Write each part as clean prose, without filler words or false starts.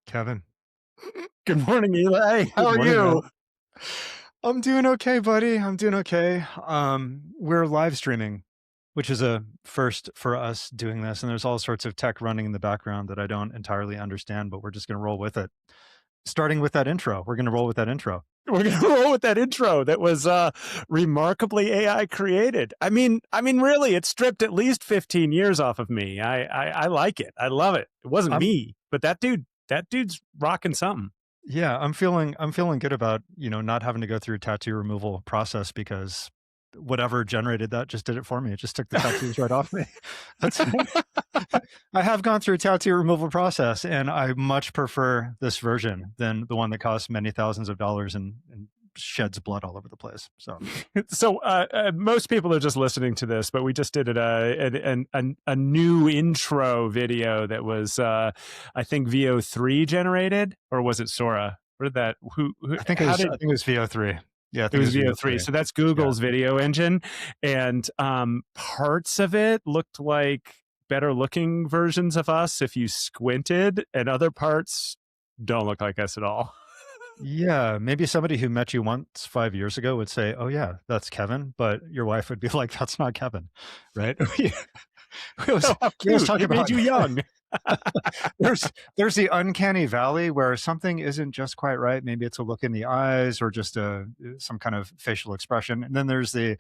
Kevin, Good morning, Eli. How good are morning, you? man. I'm doing okay, buddy. I'm doing okay. We're live streaming, which is a first for us doing this, and there's all sorts of tech running in the background that I don't entirely understand, but we're just going to roll with it. Starting with that intro, we're going to roll with that intro. We're gonna roll with that intro that was remarkably AI created. I mean, really, it stripped at least 15 years off of me. I like it. I love it. It wasn't I'm me, but that dude's rocking something. Yeah, I'm feeling good about, not having to go through a tattoo removal process because whatever generated that just did it for me. It just took the tattoos right off me. That's I have gone through a tattoo removal process and I much prefer this version than the one that costs many thousands of dollars and sheds blood all over the place. So, So most people are just listening to this, but we just did a new intro video that was I think VO3 generated, or was it Sora? Where did that? I think it How was I did think it was VO3. Yeah, I it think it was was VO3? VO3. So that's Yeah. Google's video engine, and parts of it looked like better looking versions of us if you squinted, and other parts don't look like us at all. Yeah, maybe somebody who met you once 5 years ago would say, "Oh, yeah, that's Kevin," but your wife would be like, "That's not Kevin," right? We always Oh, how we always cute! talk It made about you young. there's the uncanny valley where something isn't just quite right. Maybe it's a look in the eyes or just some kind of facial expression, and then there's the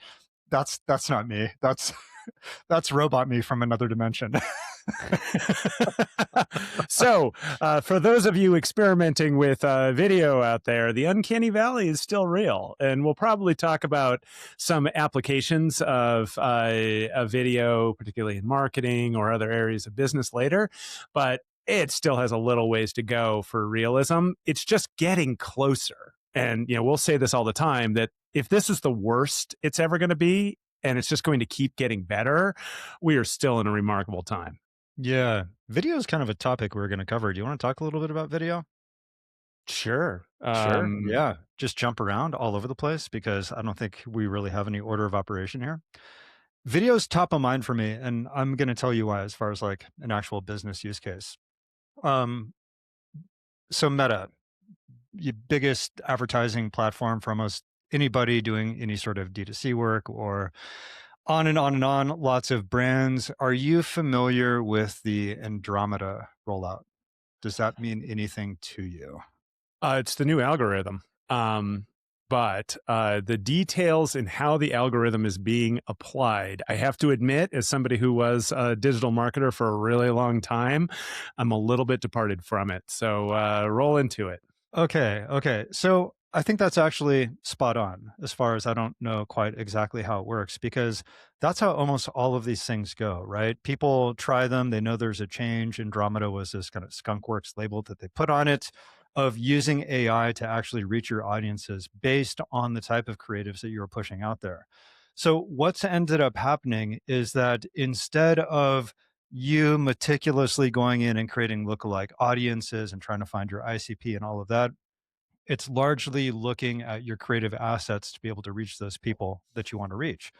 that's not me. That's robot me from another dimension. So, for those of you experimenting with video out there, the uncanny valley is still real, and we'll probably talk about some applications of a video, particularly in marketing or other areas of business later. But it still has a little ways to go for realism. It's just getting closer, and we'll say this all the time that if this is the worst it's ever going to be, and it's just going to keep getting better, we are still in a remarkable time. Yeah, video is kind of a topic we're going to cover. Do you want to talk a little bit about video? Sure. Sure. Yeah. Just jump around all over the place because I don't think we really have any order of operation here. Video's top of mind for me, and I'm going to tell you why as far as like an actual business use case. Um, so Meta, the biggest advertising platform for almost anybody doing any sort of D2C work or on and on and on, lots of brands. Are you familiar with the Andromeda rollout? Does that mean anything to you? It's the new algorithm. But the details and how the algorithm is being applied, I have to admit, as somebody who was a digital marketer for a really long time, I'm a little bit departed from it. So roll into it. Okay, okay. So I think that's actually spot on as far as I don't know quite exactly how it works because that's how almost all of these things go, right? People try them, they know there's a change. Andromeda was this kind of skunkworks label that they put on it of using AI to actually reach your audiences based on the type of creatives that you're pushing out there. So what's ended up happening is that instead of you meticulously going in and creating lookalike audiences and trying to find your ICP and all of that, it's largely looking at your creative assets to be able to reach those people that you want to reach.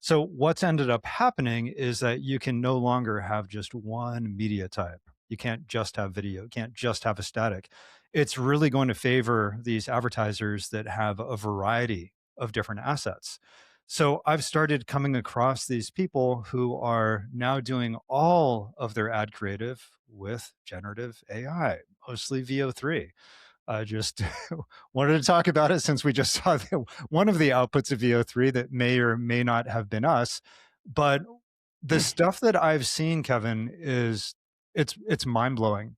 So, what's ended up happening is that you can no longer have just one media type. You can't just have video, you can't just have a static. It's really going to favor these advertisers that have a variety of different assets. So, I've started coming across these people who are now doing all of their ad creative with generative AI, mostly VO3. I just wanted to talk about it since we just saw one of the outputs of VO3 that may or may not have been us. But the stuff that I've seen, Kevin, is it's mind blowing.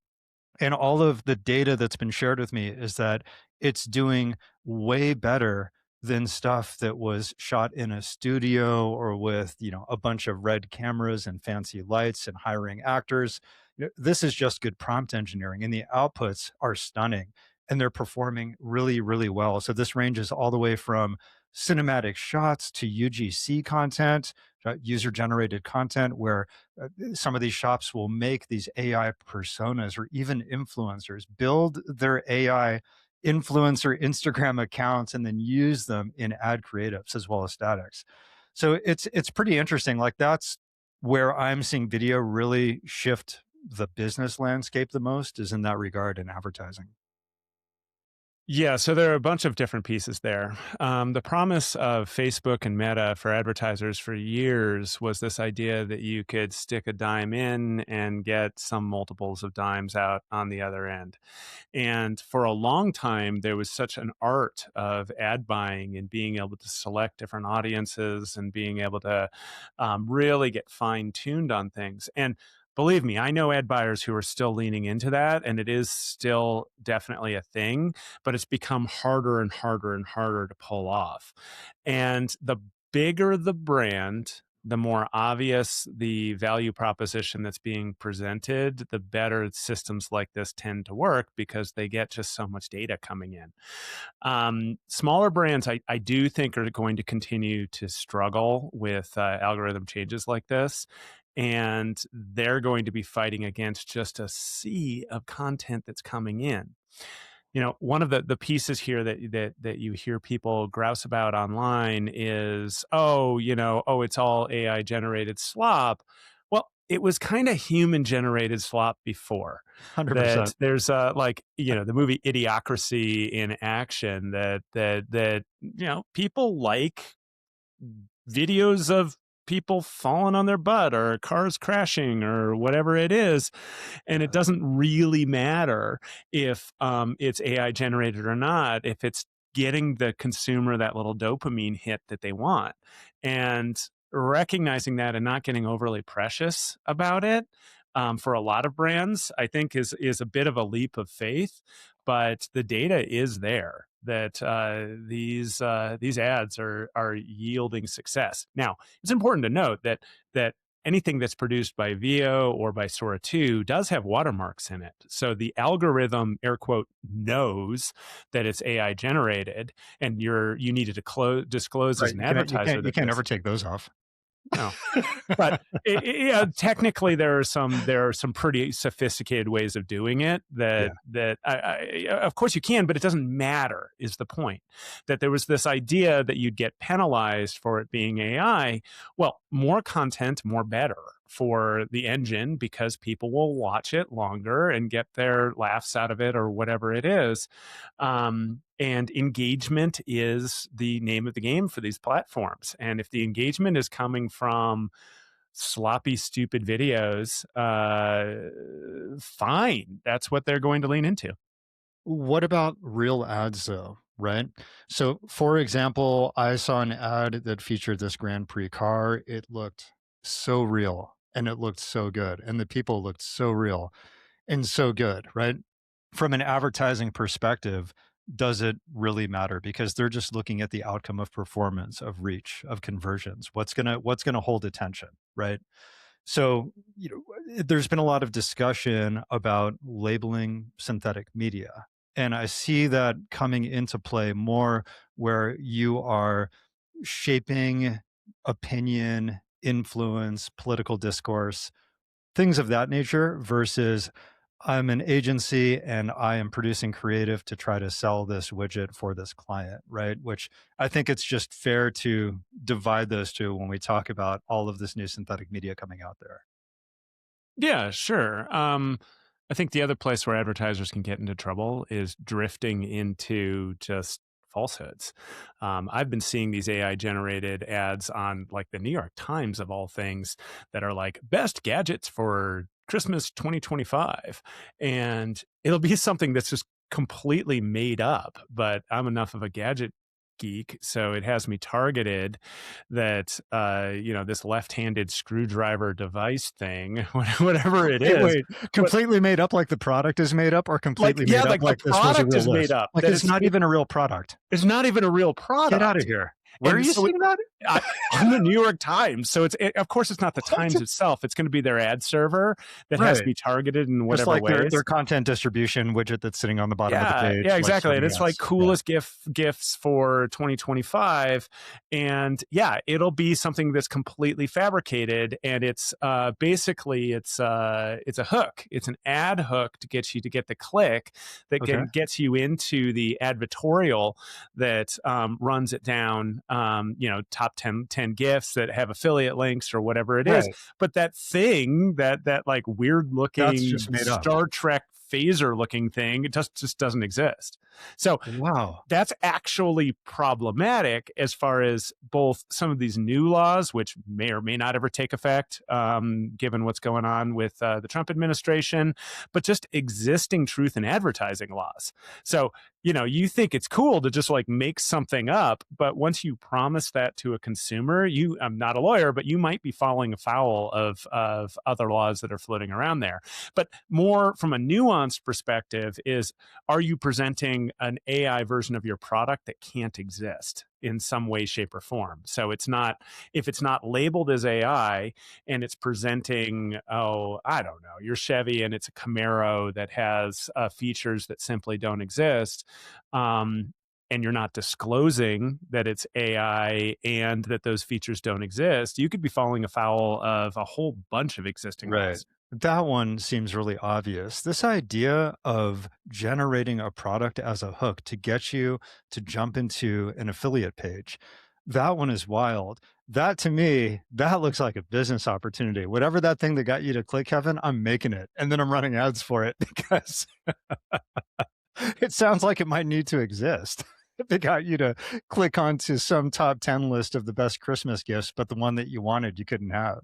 And all of the data that's been shared with me is that it's doing way better than stuff that was shot in a studio or with, a bunch of red cameras and fancy lights and hiring actors. This is just good prompt engineering and the outputs are stunning and they're performing really, really well. So this ranges all the way from cinematic shots to UGC content, user generated content where some of these shops will make these AI personas or even influencers build their AI influencer Instagram accounts and then use them in ad creatives as well as statics. So it's pretty interesting. Like that's where I'm seeing video really shift the business landscape the most is in that regard in advertising. Yeah, so there are a bunch of different pieces there. The promise of Facebook and Meta for advertisers for years was this idea that you could stick a dime in and get some multiples of dimes out on the other end. And for a long time, there was such an art of ad buying and being able to select different audiences and being able to really get fine tuned on things. And believe me, I know ad buyers who are still leaning into that, and it is still definitely a thing, but it's become harder and harder and harder to pull off. And the bigger the brand, the more obvious the value proposition that's being presented, the better systems like this tend to work because they get just so much data coming in. Smaller brands, I do think, are going to continue to struggle with algorithm changes like this. And they're going to be fighting against just a sea of content that's coming in. One of the pieces here that you hear people grouse about online is, oh, it's all AI generated slop. Well, it was kind of human generated slop before. That 100%. there's the movie Idiocracy in action, that people like videos of people falling on their butt or cars crashing or whatever it is, and it doesn't really matter if it's AI generated or not, if it's getting the consumer that little dopamine hit that they want. And recognizing that and not getting overly precious about it, for a lot of brands, I think is a bit of a leap of faith. But the data is there that these ads are yielding success. Now, it's important to note that anything that's produced by Veo or by Sora 2 does have watermarks in it. So the algorithm, air quote, knows that it's AI generated, and you needed to disclose as Right. an You advertiser can't you that can't this. ever take those off. No, but technically there are some pretty sophisticated ways of doing it Yeah. that of course you can, but it doesn't matter is the point. That there was this idea that you'd get penalized for it being AI. Well, more content, more better for the engine because people will watch it longer and get their laughs out of it or whatever it is. And engagement is the name of the game for these platforms. And if the engagement is coming from sloppy, stupid videos, fine. That's what they're going to lean into. What about real ads though, right? So, for example, I saw an ad that featured this Grand Prix car. It looked so real and it looked so good, and the people looked so real and so good, right? From an advertising perspective, does it really matter? Because they're just looking at the outcome of performance, of reach, of conversions. What's gonna hold attention, right? So, there's been a lot of discussion about labeling synthetic media. And I see that coming into play more where you are shaping opinion, influence, political discourse, things of that nature versus I'm an agency and I am producing creative to try to sell this widget for this client, right? Which I think it's just fair to divide those two when we talk about all of this new synthetic media coming out there. Yeah, sure. I think the other place where advertisers can get into trouble is drifting into just falsehoods. I've been seeing these AI generated ads on like the New York Times of all things that are like best gadgets for Christmas 2025. And it'll be something that's just completely made up, but I'm enough of a gadget geek, so it has me targeted that this left-handed screwdriver device thing, whatever it Wait, is. wait, But completely made up like the product is made up or like, completely yeah, made up like the like this was a product real is made list? up, Like that it's not even a real product. it's not even a real Get out of product. here. Where are And you so seeing that? I, on the New York Times. So of course it's not the What? Times itself. It's going to be their ad server that has Right. me targeted in Just whatever like their ways. content distribution widget that's sitting on the bottom of the Yeah, page, like exactly. And serving it's like ads. Yeah. coolest gifts for 2025. And yeah, it'll be something that's completely fabricated. And it's basically it's a hook. It's an ad hook to get the click that Okay. gets you into the advertorial that runs it down, top 10 gifts that have affiliate links or whatever it is. Right. But that thing, that like weird That's looking just made up. Star Trek phaser looking thing, it just doesn't exist. So Wow. that's actually problematic as far as both some of these new laws, which may or may not ever take effect, given what's going on with the Trump administration, but just existing truth in advertising laws. So, you think it's cool to just like make something up, but once you promise that to a consumer, I'm not a lawyer, but you might be falling afoul of other laws that are floating around there. But more from a nuanced perspective is, are you presenting an AI version of your product that can't exist in some way, shape, or form? So if it's not labeled as AI and it's presenting, oh, I don't know, your Chevy and it's a Camaro that has features that simply don't exist, and you're not disclosing that it's AI and that those features don't exist, you could be falling afoul of a whole bunch of existing Right. laws. That one seems really obvious. This idea of generating a product as a hook to get you to jump into an affiliate page, that one is wild. That to me, that looks like a business opportunity. Whatever that thing that got you to click, Kevin, I'm making it. And then I'm running ads for it because it sounds like it might need to exist. They got you to click onto some top 10 list of the best Christmas gifts, but the one that you wanted, you couldn't have.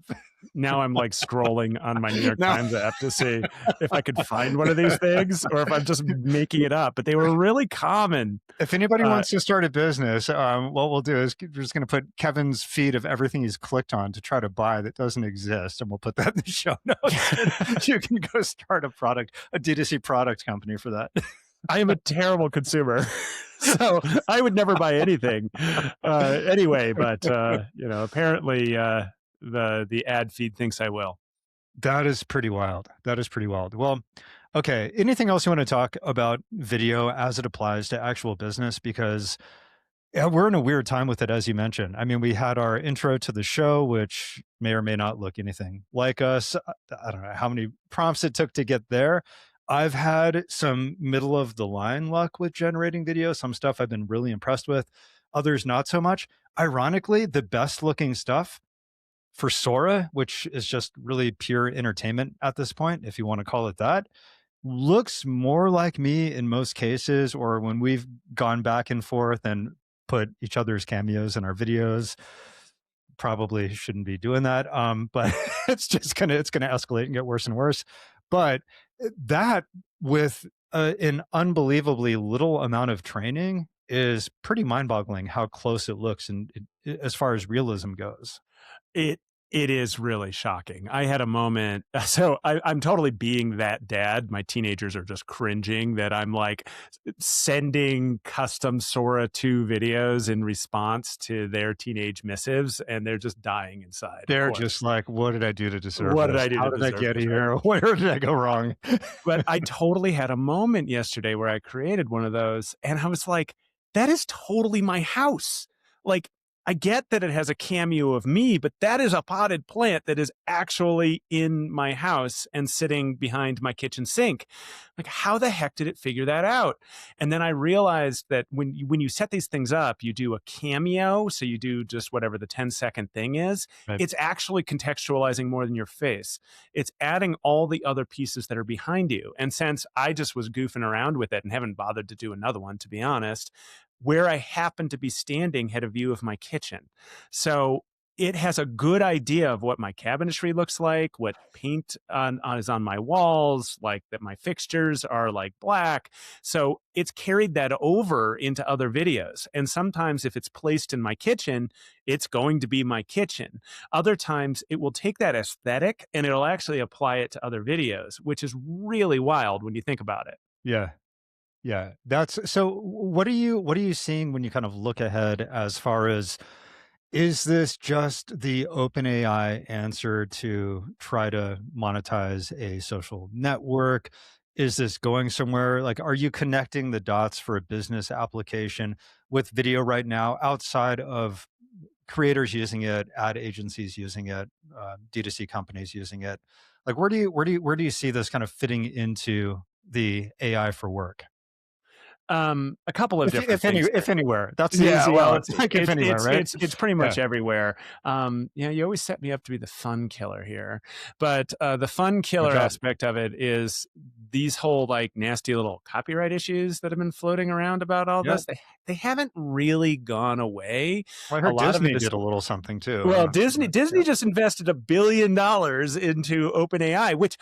Now I'm like scrolling on my New York Now, Times app to see if I could find one of these things or if I'm just making it up. But they were really common. if anybody Uh, wants to start a business, what we'll do is we're just going to put Kevin's feed of everything he's clicked on to try to buy that doesn't exist, and we'll put that in the show notes. And you can go start a D2C product company for that. I am a terrible consumer. So I would never buy anything anyway. But apparently the ad feed thinks I will. That is pretty wild. That is pretty wild. Well, okay. Anything else you want to talk about video as it applies to actual business? Because yeah, we're in a weird time with it, as you mentioned. I mean, we had our intro to the show, which may or may not look anything like us. I don't know how many prompts it took to get there. I've had some middle of the line luck with generating video. Some stuff I've been really impressed with, others not so much. Ironically, the best looking stuff for Sora, which is just really pure entertainment at this point, if you want to call it that, looks more like me in most cases, or when we've gone back and forth and put each other's cameos in our videos. Probably shouldn't be doing that. But it's gonna escalate and get worse and worse. But that with an unbelievably little amount of training is pretty mind-boggling how close it looks and as far as realism goes. It it is really shocking. I had a moment. So I'm totally being that dad. My teenagers are just cringing that I'm like sending custom Sora 2 videos in response to their teenage missives, and they're just dying inside, of They're course. just like, "What did I do to deserve What did this? I do How to did I deserve get this? Right? here? Where did I go wrong?" But I totally had a moment yesterday where I created one of those, and I was like, that is totally my house. Like, I get that it has a cameo of me, but that is a potted plant that is actually in my house and sitting behind my kitchen sink. Like, how the heck did it figure that out? And then I realized that when you set these things up, you do a cameo. So you do just whatever the 10-second thing is. Right. It's actually contextualizing more than your face. It's adding all the other pieces that are behind you. And since I just was goofing around with it and haven't bothered to do another one, to be honest, where I happened to be standing had a view of my kitchen. So it has a good idea of what my cabinetry looks like, what paint is on my walls, like that my fixtures are like black. So it's carried that over into other videos. And sometimes if it's placed in my kitchen, it's going to be my kitchen. Other times it will take that aesthetic and it'll actually apply it to other videos, which is really wild when you think about it. Yeah. Yeah. That's so what are you seeing when you kind of look ahead as far as is this just the OpenAI answer to try to monetize a social network? Is this going somewhere? Like, are you connecting the dots for a business application with video right now outside of creators using it, ad agencies using it, D2C companies using it? Like, where do you see this kind of fitting into the AI for work? A couple of different things If there. anywhere, that's the Yeah, easy well, out. Like if anywhere, right? it's pretty Yeah, much everywhere. You always set me up to be the fun killer here, but the fun good killer job. aspect of it is these whole like nasty little copyright issues that have been floating around about all Yeah. this. They haven't really gone away. Well, I A heard lot of Disney it is did a little something too. I'm well, not sure, Disney yeah, just invested $1 billion into OpenAI, which,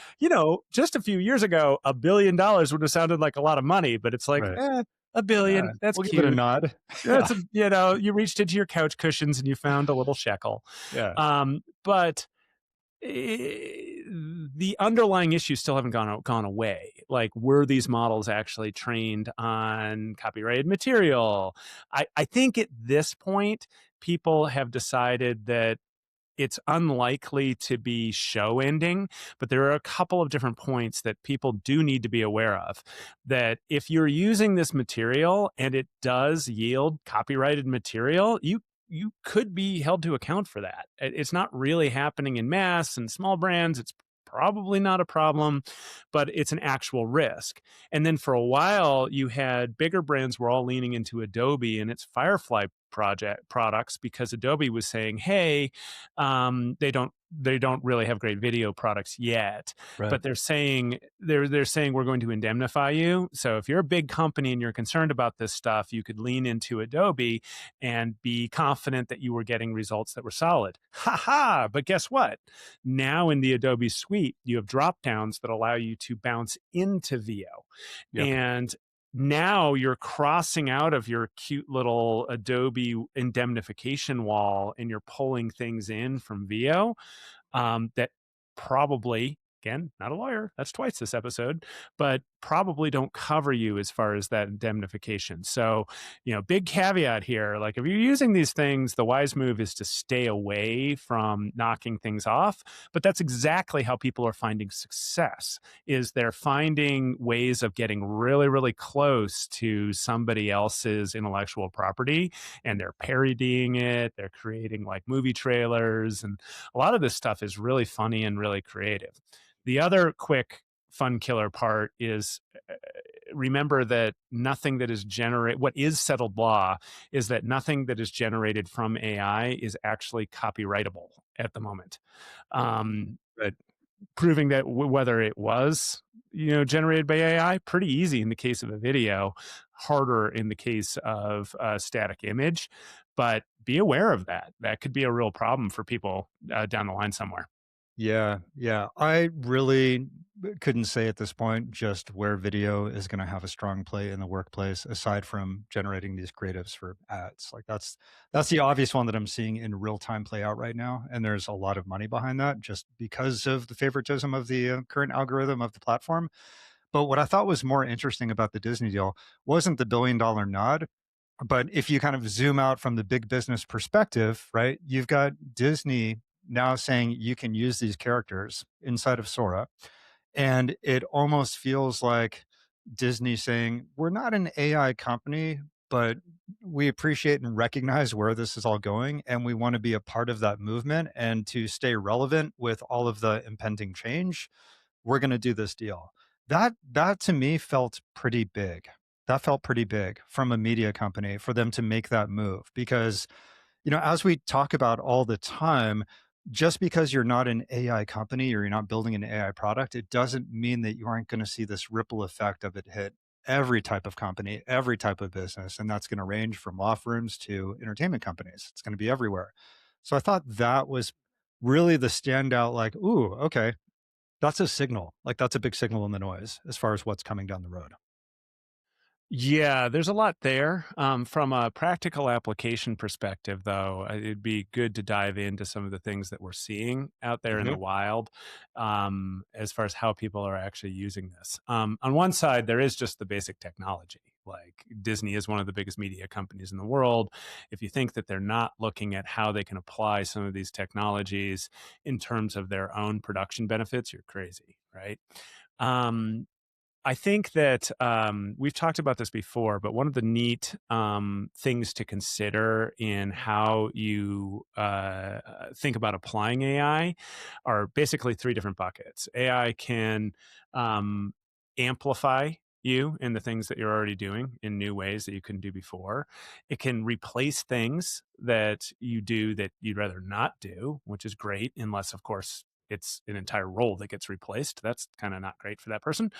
just a few years ago, $1 billion would have sounded like a lot of money, but it's like, right. a billion, that's We'll give it a cute. nod. Yeah, That's you reached into your couch cushions and you found a little shekel. yeah, But the underlying issues still haven't gone away. Like, were these models actually trained on copyrighted material? I think at this point, people have decided that it's unlikely to be show ending, but there are a couple of different points that people do need to be aware of. That if you're using this material and it does yield copyrighted material, you could be held to account for that. It's not really happening in mass and small brands. It's probably not a problem, but it's an actual risk. And then for a while, you had bigger brands were all leaning into Adobe and its Firefly project products because Adobe was saying, "Hey, they don't really have great video products yet, right. but they're saying we're going to indemnify you. So if you're a big company and you're concerned about this stuff, you could lean into Adobe and be confident that you were getting results that were solid." Ha ha! But guess what? Now in the Adobe suite, you have drop downs that allow you to bounce into VO. Yep. And now you're crossing out of your cute little Adobe indemnification wall and you're pulling things in from VO that probably, again, not a lawyer, that's twice this episode, but probably don't cover you as far as that indemnification. So, big caveat here, like if you're using these things, the wise move is to stay away from knocking things off. But that's exactly how people are finding success is they're finding ways of getting really, really close to somebody else's intellectual property and they're parodying it. They're creating like movie trailers and a lot of this stuff is really funny and really creative. The other quick fun killer part is remember that nothing that is generated, what is settled law is that nothing that is generated from AI is actually copyrightable at the moment. Um, Right. Proving that whether it was generated by AI, pretty easy in the case of a video, harder in the case of a static image. But be aware of that. That could be a real problem for people down the line somewhere. Yeah, yeah. I really couldn't say at this point just where video is going to have a strong play in the workplace aside from generating these creatives for ads. Like that's the obvious one that I'm seeing in real time play out right now, and there's a lot of money behind that just because of the favoritism of the current algorithm of the platform. But what I thought was more interesting about the Disney deal wasn't the $1 billion nod, but if you kind of zoom out from the big business perspective, right, you've got Disney now saying you can use these characters inside of Sora. And it almost feels like Disney saying, we're not an AI company, but we appreciate and recognize where this is all going. And we want to be a part of that movement and to stay relevant with all of the impending change. We're going to do this deal. That to me felt pretty big. That felt pretty big from a media company for them to make that move because as we talk about all the time, just because you're not an AI company or you're not building an AI product, it doesn't mean that you aren't going to see this ripple effect of it hit every type of company, every type of business. And that's going to range from law firms to entertainment companies. It's going to be everywhere. So I thought that was really the standout, like, ooh, okay, that's a signal. Like, that's a big signal in the noise as far as what's coming down the road. Yeah, there's a lot there. From a practical application perspective, though, it'd be good to dive into some of the things that we're seeing out there in the Mhm. wild as far as how people are actually using this. On one side, there is just the basic technology. Like Disney is one of the biggest media companies in the world. If you think that they're not looking at how they can apply some of these technologies in terms of their own production benefits, you're crazy, right? Um, I think that we've talked about this before, but one of the neat things to consider in how you think about applying AI are basically three different buckets. AI can um, amplify you in the things that you're already doing in new ways that you couldn't do before. It can replace things that you do that you'd rather not do, which is great, unless, of course, it's an entire role that gets replaced. That's kind of not great for that person.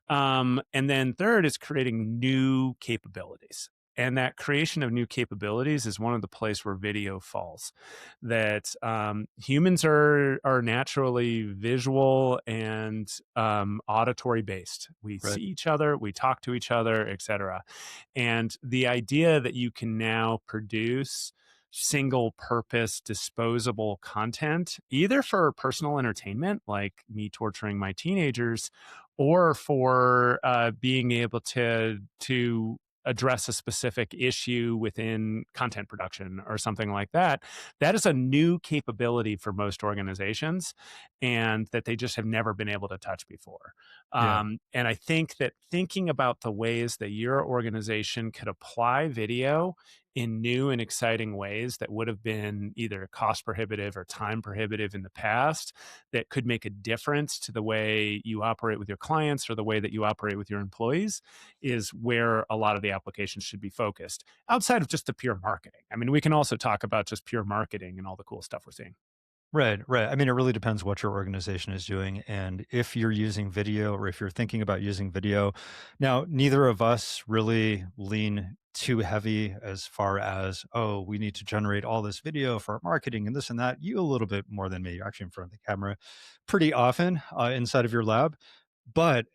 And then third is creating new capabilities. And that creation of new capabilities is one of the place where video falls. That humans are naturally visual and auditory based. We Right. see each other, we talk to each other, etc. And the idea that you can now produce single purpose disposable content either for personal entertainment like me torturing my teenagers or for being able to address a specific issue within content production or something like that, that is a new capability for most organizations and that they just have never been able to touch before. Yeah. And I think that thinking about the ways that your organization could apply video in new and exciting ways that would have been either cost prohibitive or time prohibitive in the past, that could make a difference to the way you operate with your clients or the way that you operate with your employees, is where a lot of the applications should be focused outside of just the pure marketing. I mean, we can also talk about just pure marketing and all the cool stuff we're seeing. Right, right. I mean, it really depends what your organization is doing and if you're using video or if you're thinking about using video. Now, neither of us really lean too heavy as far as, oh, we need to generate all this video for our marketing and this and that. You a little bit more than me. You're actually in front of the camera pretty often inside of your lab. But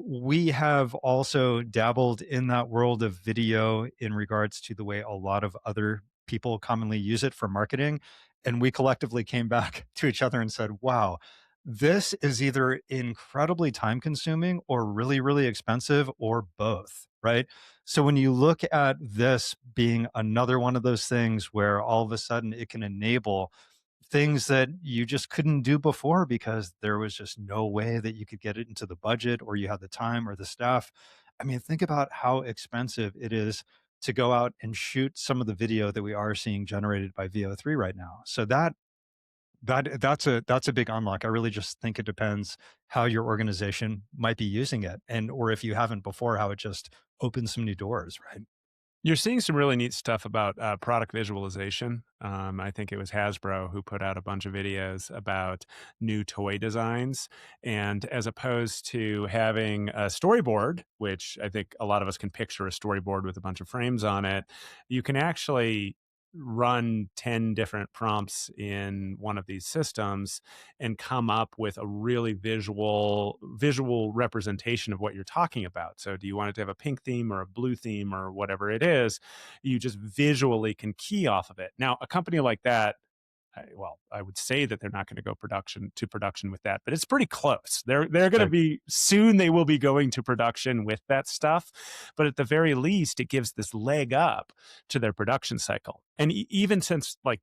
we have also dabbled in that world of video in regards to the way a lot of other people commonly use it for marketing. And we collectively came back to each other and said, wow, this is either incredibly time consuming or really, really expensive or both. Right. So when you look at this being another one of those things where all of a sudden it can enable things that you just couldn't do before because there was just no way that you could get it into the budget or you had the time or the staff. I mean, think about how expensive it is to go out and shoot some of the video that we are seeing generated by VO3 right now. So that's a big unlock. I really just think it depends how your organization might be using it, and or if you haven't before, how it just opens some new doors, right? You're seeing some really neat stuff about product visualization. I think it was Hasbro who put out a bunch of videos about new toy designs. And as opposed to having a storyboard, which I think a lot of us can picture a storyboard with a bunch of frames on it, you can actually run 10 different prompts in one of these systems and come up with a really visual representation of what you're talking about. So do you want it to have a pink theme or a blue theme or whatever it is? You just visually can key off of it. Now, a company like that, I would say that they're not going to go production with that, but it's pretty close. They're going to Right. be soon. They will be going to production with that stuff, but at the very least, it gives this leg up to their production cycle. And even since like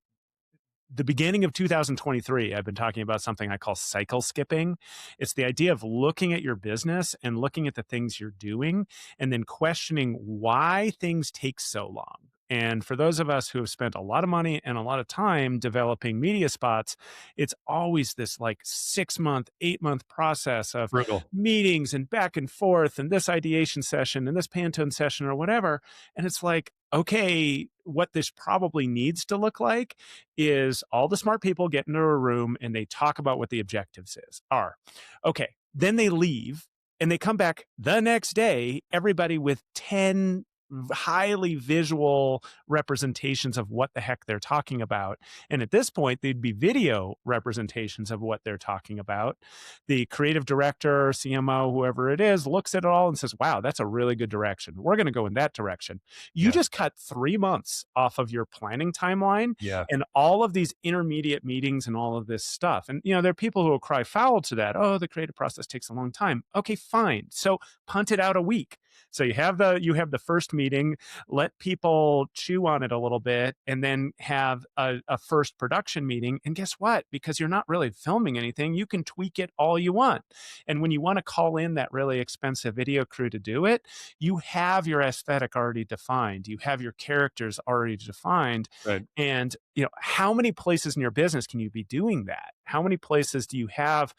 the beginning of 2023, I've been talking about something I call cycle skipping. It's the idea of looking at your business and looking at the things you're doing and then questioning why things take so long. And for those of us who have spent a lot of money and a lot of time developing media spots, it's always this like 6 month, 8 month process of Brutal. meetings and back and forth and this ideation session and this Pantone session or whatever. And it's like, okay, what this probably needs to look like is all the smart people get into a room and they talk about what the objectives are. Okay, then they leave and they come back the next day, everybody with 10 highly visual representations of what the heck they're talking about. And at this point, they'd be video representations of what they're talking about. The creative director, CMO, whoever it is, looks at it all and says, wow, that's a really good direction. We're going to go in that direction. You Yeah. just cut 3 months off of your planning timeline Yeah. and all of these intermediate meetings and all of this stuff. And, there are people who will cry foul to that. Oh, the creative process takes a long time. Okay, fine. So punt it out a week. So you have the first meeting, let people chew on it a little bit, and then have a first production meeting. And guess what? Because you're not really filming anything, you can tweak it all you want. And when you want to call in that really expensive video crew to do it, you have your aesthetic already defined. You have your characters already defined. Right. And how many places in your business can you be doing that? How many places do you have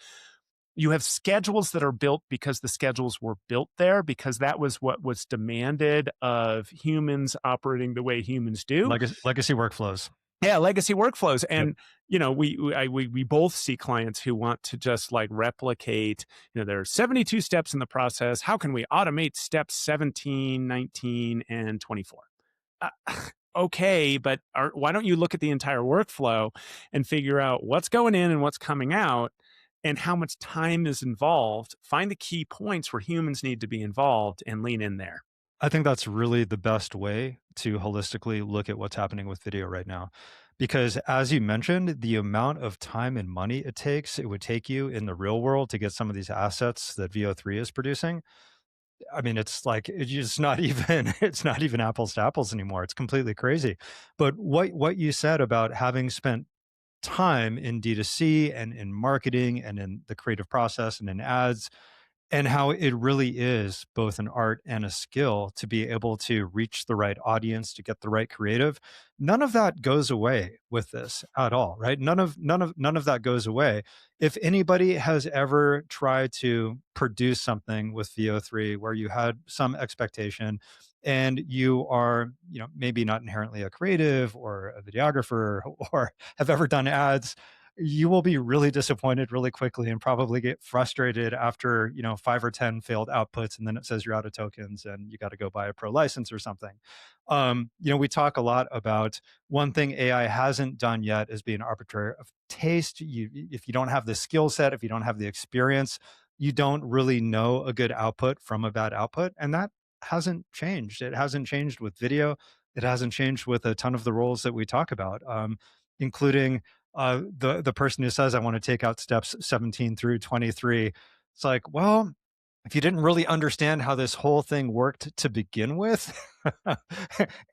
You have schedules that are built because the schedules were built there, because that was what was demanded of humans operating the way humans do. Legacy workflows. Yeah, legacy workflows. Yep. And we both see clients who want to just like replicate, there are 72 steps in the process. How can we automate steps 17, 19, and 24? uh, okay, but why don't you look at the entire workflow and figure out what's going in and what's coming out and how much time is involved? Find the key points where humans need to be involved and lean in there. I think that's really the best way to holistically look at what's happening with video right now. Because as you mentioned, the amount of time and money it would take you in the real world to get some of these assets that VO3 is producing. I mean, it's like it's just not even it's not even apples to apples anymore. It's completely crazy. But what you said about having spent time in D2C and in marketing and in the creative process and in ads, and how it really is both an art and a skill to be able to reach the right audience, to get the right creative. None of that goes away with this at all, right? None of that goes away. If anybody has ever tried to produce something with VO3 where you had some expectation and you are, maybe not inherently a creative or a videographer or have ever done ads, you will be really disappointed really quickly and probably get frustrated after 5 or 10 failed outputs, and then it says you're out of tokens and you got to go buy a pro license or something. We talk a lot about one thing AI hasn't done yet is be an arbitrator of taste. If you don't have the skill set, if you don't have the experience, you don't really know a good output from a bad output, and that hasn't changed. It hasn't changed with video. It hasn't changed with a ton of the roles that we talk about, including the person who says, I want to take out steps 17 through 23. It's like, well, if you didn't really understand how this whole thing worked to begin with,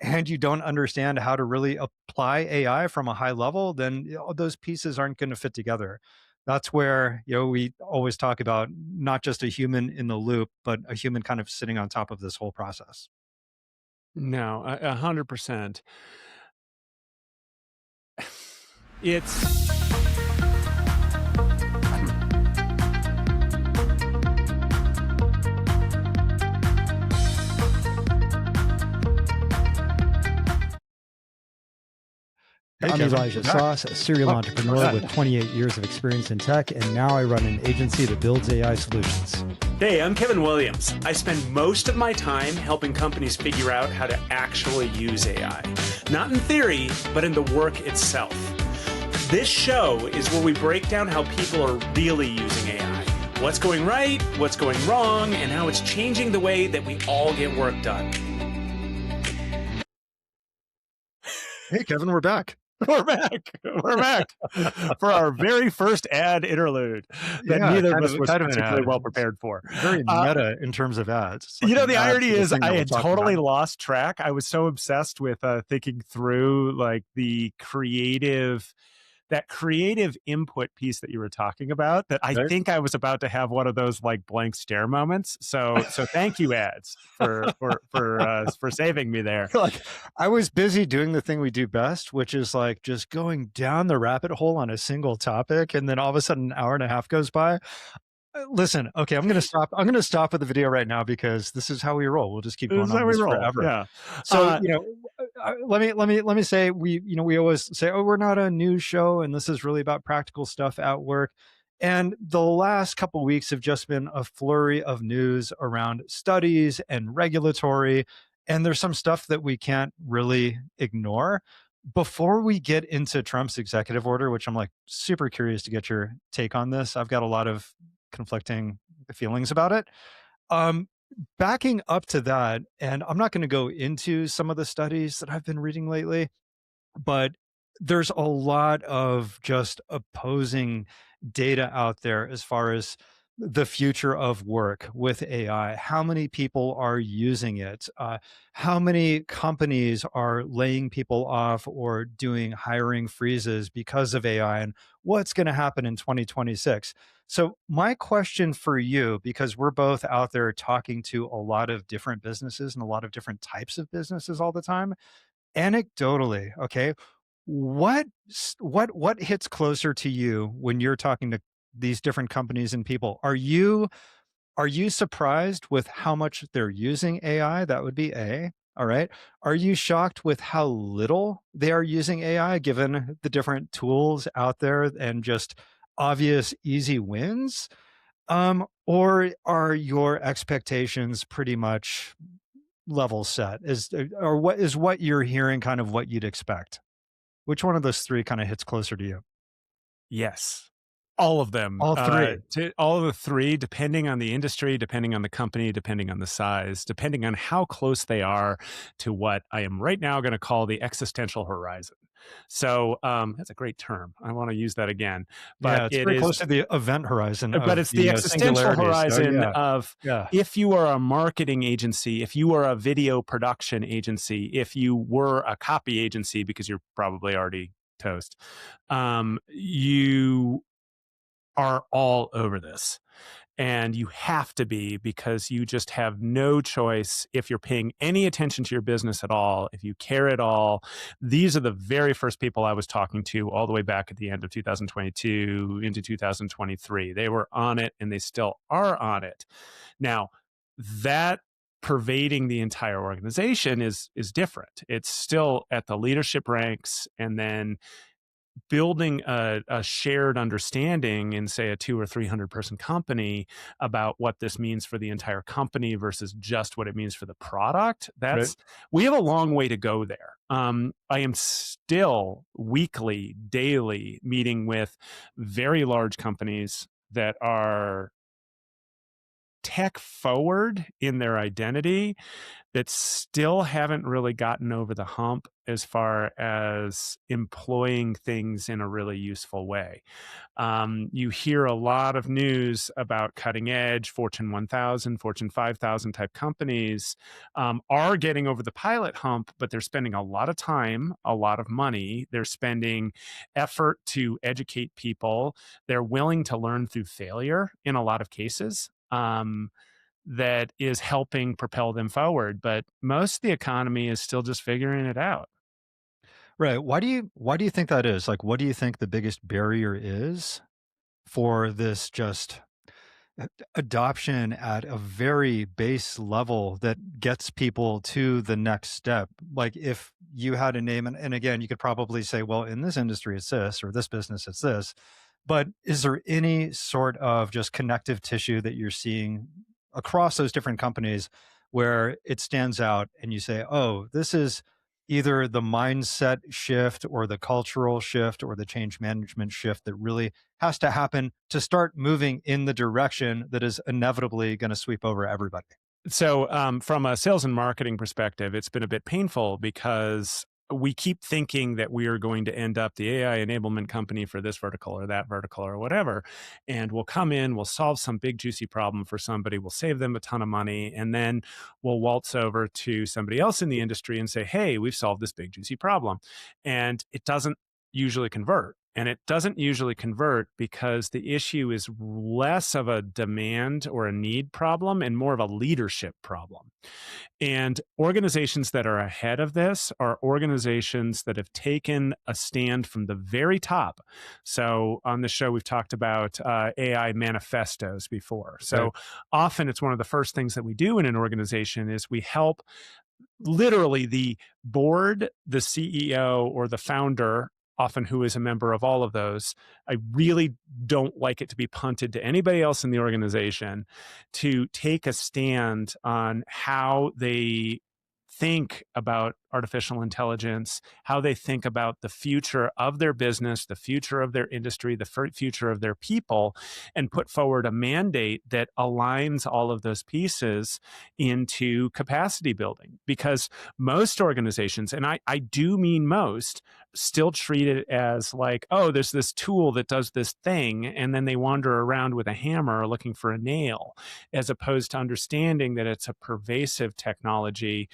and you don't understand how to really apply AI from a high level, then those pieces aren't going to fit together. That's where we always talk about not just a human in the loop, but a human kind of sitting on top of this whole process. No, 100%. It's Hey, I'm Kevin, Elijah we're back. Szasz, a serial Oh, entrepreneur with 28 years of experience in tech, and now I run an agency that builds AI solutions. Hey, I'm Kevin Williams. I spend most of my time helping companies figure out how to actually use AI. Not in theory, but in the work itself. This show is where we break down how people are really using AI. What's going right, what's going wrong, and how it's changing the way that we all get work done. Hey, Kevin, we're back. We're back. We're back for our very first ad interlude that Yeah, neither of kind us of was kind of an particularly ad. well prepared for. Very Uh, meta in terms of ads. It's like an the ad irony for the is thing that I we're had talking totally about. lost track. I was so obsessed with thinking through like that creative input piece that you were talking about, that I Right? think I was about to have one of those like blank stare moments. So thank you, ads, for saving me there. Like, I was busy doing the thing we do best, which is like just going down the rabbit hole on a single topic, and then all of a sudden, an hour and a half goes by. Listen, okay, I'm gonna stop. I'm gonna stop with the video right now because this is how we roll. We'll just keep This going is on how we this roll. forever. Yeah. So, let me say we always say, oh, we're not a news show, and this is really about practical stuff at work. And the last couple weeks have just been a flurry of news around studies and regulatory, and there's some stuff that we can't really ignore. Before we get into Trump's executive order, which I'm like super curious to get your take on this, I've got a lot of conflicting feelings about it. Um, Backing up to that, and I'm not going to go into some of the studies that I've been reading lately, but there's a lot of just opposing data out there as far as the future of work with AI. How many people are using it? How many companies are laying people off or doing hiring freezes because of AI? And what's going to happen in 2026? So, my question for you, because we're both out there talking to a lot of different businesses and a lot of different types of businesses all the time, anecdotally, okay, what hits closer to you when you're talking to these different companies and people. Are you surprised with how much they're using AI? That would be A. All right. Are you shocked with how little they are using AI given the different tools out there and just obvious easy wins? Or are your expectations pretty much level set? Or what you're hearing kind of what you'd expect? Which one of those three kind of hits closer to you? Yes. All of them. All three. All of the three, depending on the industry, depending on the company, depending on the size, depending on how close they are to what I am right now going to call the existential horizon. So that's a great term. I want to use that again. But Yeah, it's it very is close to the event horizon but of it's the the existential singularity. So horizon yeah, of yeah, if you are a marketing agency, if you are a video production agency, if you were a copy agency, because you're probably already toast, you are all over this. And you have to be, because you just have no choice if you're paying any attention to your business at all, if you care at all. These are the very first people I was talking to all the way back at the end of 2022 into 2023. They were on it and they still are on it. Now, that pervading the entire organization is different. It's still at the leadership ranks, and then building a shared understanding in, say, a 200 or 300 person company about what this means for the entire company versus just what it means for the product. right. We have a long way to go there. I am still weekly, daily meeting with very large companies that are tech forward in their identity, that still haven't really gotten over the hump as far as employing things in a really useful way. You hear a lot of news about cutting edge Fortune 1000, Fortune 5000 type companies are getting over the pilot hump, but they're spending a lot of time, a lot of money. They're spending effort to educate people. They're willing to learn through failure in a lot of cases. That is helping propel them forward. But most of the economy is still just figuring it out. Right. Why do you think that is? Like, what do you think the biggest barrier is for this just adoption at a very base level that gets people to the next step? Like, if you had a name, and again, you could probably say, well, in this industry it's this, or this business it's this. But is there any sort of just connective tissue that you're seeing across those different companies where it stands out and you say, oh, this is either the mindset shift or the cultural shift or the change management shift that really has to happen to start moving in the direction that is inevitably going to sweep over everybody? So, from a sales and marketing perspective, it's been a bit painful because we keep thinking that we are going to end up the AI enablement company for this vertical or that vertical or whatever. And we'll come in, we'll solve some big, juicy problem for somebody, we'll save them a ton of money, and then we'll waltz over to somebody else in the industry and say, hey, we've solved this big, juicy problem. And it doesn't usually convert. And it doesn't usually convert because the issue is less of a demand or a need problem and more of a leadership problem. And organizations that are ahead of this are organizations that have taken a stand from the very top. So on the show, we've talked about AI manifestos before. So Right. often it's one of the first things that we do in an organization is we help literally the board, the CEO, or the founder, often who is a member of all of those. I really don't like it to be punted to anybody else in the organization to take a stand on how they think about artificial intelligence, how they think about the future of their business, the future of their industry, the future of their people, and put forward a mandate that aligns all of those pieces into capacity building. Because most organizations, and I do mean most, still treat it as like, oh, there's this tool that does this thing, and then they wander around with a hammer looking for a nail, as opposed to understanding that it's a pervasive technology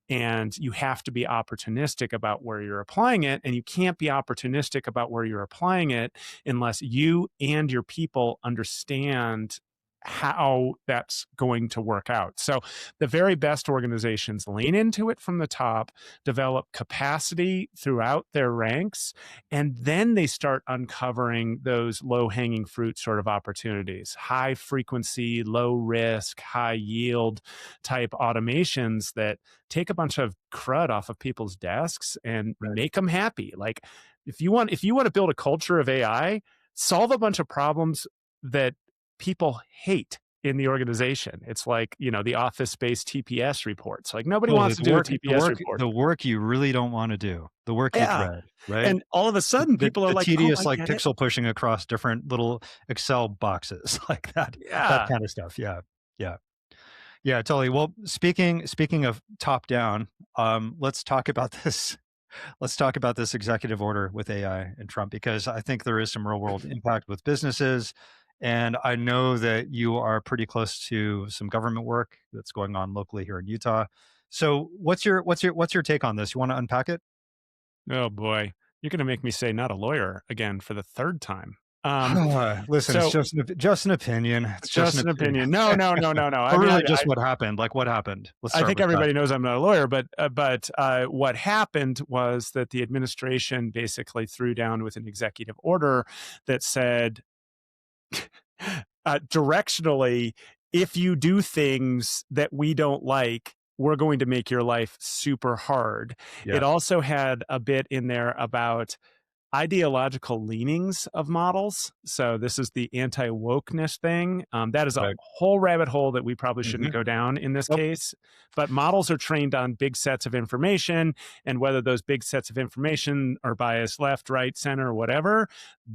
and you have to be opportunistic about where you're applying it. And you can't be opportunistic about where you're applying it unless you and your people understand how that's going to work out. So the very best organizations lean into it from the top, develop capacity throughout their ranks, and then they start uncovering those low hanging fruit sort of opportunities, high frequency, low risk, high yield type automations that take a bunch of crud off of people's desks and Right. make them happy. Like if you want to build a culture of AI, solve a bunch of problems that people hate in the organization. It's like, the office space TPS reports. Like nobody Oh, wants the to do a work the TPS work report. the work you really don't wanna do, the work you Yeah. dread, right? And all of a The sudden the people are the like, "Oh, tedious, I like, get it." pixel pushing across different little Excel boxes, like that Yeah. kinda stuff, yeah, yeah. Yeah, totally. Well, speaking of top down, let's talk about this. Let's talk about this executive order with AI and Trump because I think there is some real world impact with businesses, and I know that you are pretty close to some government work that's going on locally here in Utah. So, what's your take on this? You want to unpack it? Oh boy. You're going to make me say not a lawyer again for the third time. Um, Listen, it's so just an opinion. It's just an just an opinion. opinion. No, no, no, no, no. I But mean, really, just what happened? Like, what happened? Let's I start think with that. everybody knows I'm not a lawyer, but what happened was that the administration basically threw down with an executive order that said, directionally, if you do things that we don't like, we're going to make your life super hard. Yeah, It also had a bit in there about ideological leanings of models. So this is the anti-wokeness thing. That is a right. whole rabbit hole that we probably shouldn't Hmm. go down in this Nope. case. But models are trained on big sets of information, and whether those big sets of information are biased left, right, center, whatever,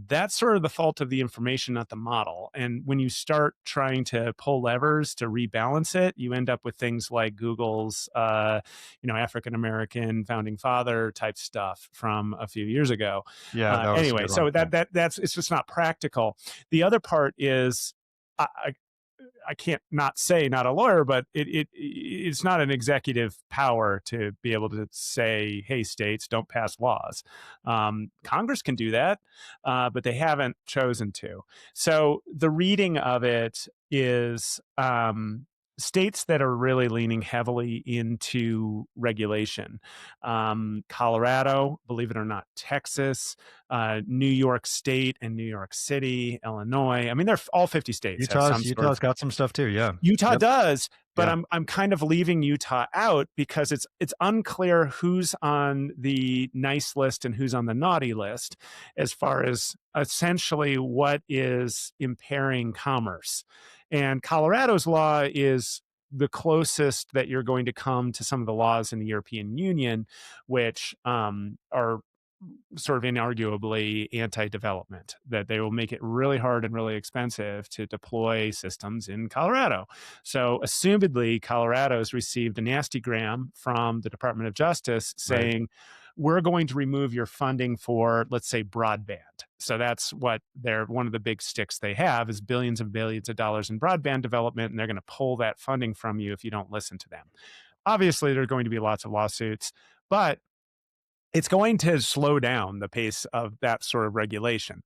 that's sort of the fault of the information, not the model. And when you start trying to pull levers to rebalance it, you end up with things like Google's, African American founding father type stuff from a few years ago. Yeah, that was a Anyway, good one. so Yeah. that's it's just not practical. The other part is I, I I can't not say not a lawyer, but it's not an executive power to be able to say, "Hey, states, don't pass laws." Congress can do that, but they haven't chosen to. So the reading of it is states that are really leaning heavily into regulation. Colorado, believe it or not, Texas, New York State and New York City, Illinois. I mean, they're all 50 states have Utah's some sort of. Utah's got some stuff too. Yeah. Utah Yep. does, but Yeah. I'm kind of leaving Utah out because it's unclear who's on the nice list and who's on the naughty list as far as essentially what is impairing commerce. And Colorado's law is the closest that you're going to come to some of the laws in the European Union, which are sort of inarguably anti-development, that they will make it really hard and really expensive to deploy systems in Colorado. So assumedly, Colorado's received a nastygram from the Department of Justice Right. saying, we're going to remove your funding for, let's say, broadband. So that's what one of the big sticks they have is billions and billions of dollars in broadband development, and they're going to pull that funding from you if you don't listen to them. Obviously, there are going to be lots of lawsuits, but it's going to slow down the pace of that sort of regulation.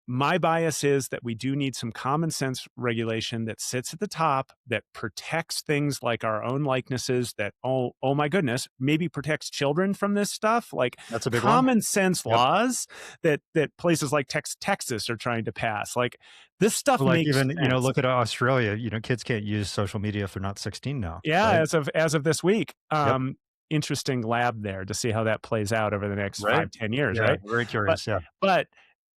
My bias is that we do need some common sense regulation that sits at the top that protects things like our own likenesses, that, oh my goodness, maybe protects children from this stuff, like That's a big one. common sense Yep. laws that places like Texas are trying to pass. Like this stuff Or like makes even, sense. look at Australia, kids can't use social media if they're not 16 now, Yeah, right? as of this week. Yep. Interesting lab there to see how that plays out over the next Right? 5-10 years, Yeah, right? very But curious, yeah. but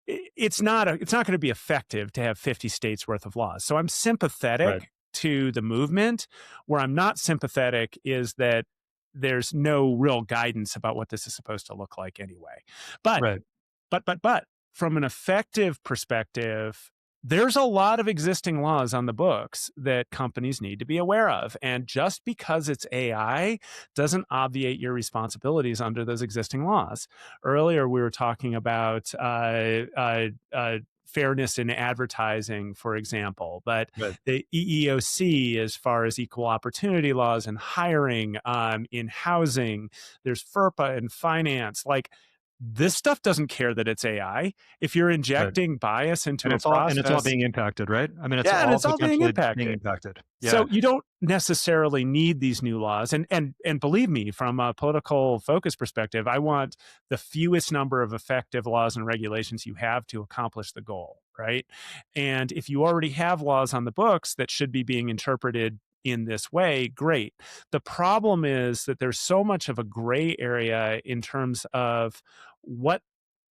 it's not going to be effective to have 50 states worth of laws. So I'm Right. sympathetic to the movement. Where I'm not sympathetic is that there's no real guidance about what this is supposed to look like anyway. But Right. but from an effective perspective, there's a lot of existing laws on the books that companies need to be aware of. And just because it's AI doesn't obviate your responsibilities under those existing laws. Earlier, we were talking about fairness in advertising, for example, but Right. the EEOC, as far as equal opportunity laws and hiring, in housing, there's FERPA and finance. Like This stuff doesn't care that it's AI. If you're Right. injecting bias into And a it's all process, being impacted, right? I mean, it's yeah, and all it's all being potentially being impacted. impacted. Yeah. So you don't necessarily need these new laws. And believe me, from a political focus perspective, I want the fewest number of effective laws and regulations you have to accomplish the goal, right? And if you already have laws on the books that should be being interpreted in this way, great. The problem is that there's so much of a gray area in terms of what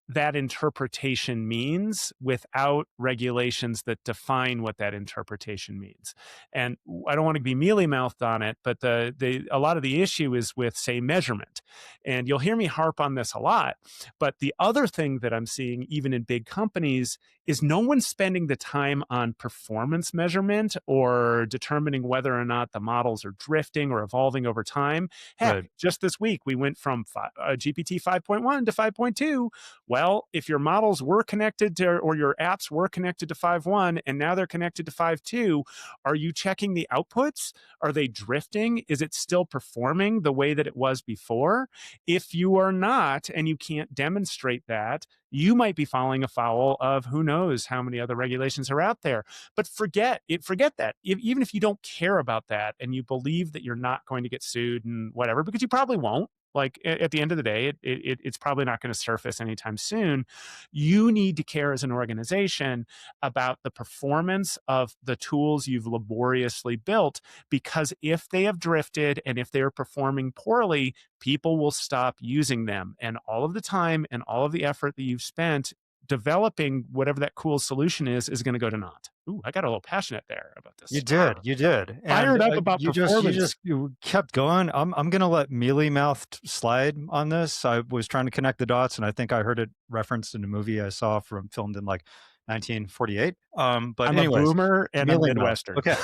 that interpretation means without regulations that define what that interpretation means. And I don't want to be mealy mouthed on it, but a lot of the issue is with, say, measurement. And you'll hear me harp on this a lot. But the other thing that I'm seeing, even in big companies, is no one's spending the time on performance measurement or determining whether or not the models are drifting or evolving over time. Right. Heck, just this week, we went from GPT 5.1 to 5.2. Well, if your models were connected to, or your apps were connected to 5.1 and now they're connected to 5.2, are you checking the outputs? Are they drifting? Is it still performing the way that it was before? If you are not, and you can't demonstrate that, you might be falling afoul of who knows how many other regulations are out there. But forget that. Even if you don't care about that and you believe that you're not going to get sued and whatever, because you probably won't. Like at the end of the day, it's probably not going to surface anytime soon. You need to care as an organization about the performance of the tools you've laboriously built, because if they have drifted and if they are performing poorly, people will stop using them. And all of the time and all of the effort that you've spent developing whatever that cool solution is going to go to naught. Ooh, I got a little passionate there about this. You did, and Fired up about performance. you kept going. I'm gonna let mealy mouthed slide on this. I was trying to connect the dots, and I think I heard it referenced in a movie I saw filmed in like 1948. But I'm a anyways, boomer and a mealy mouthed. Midwestern. Okay.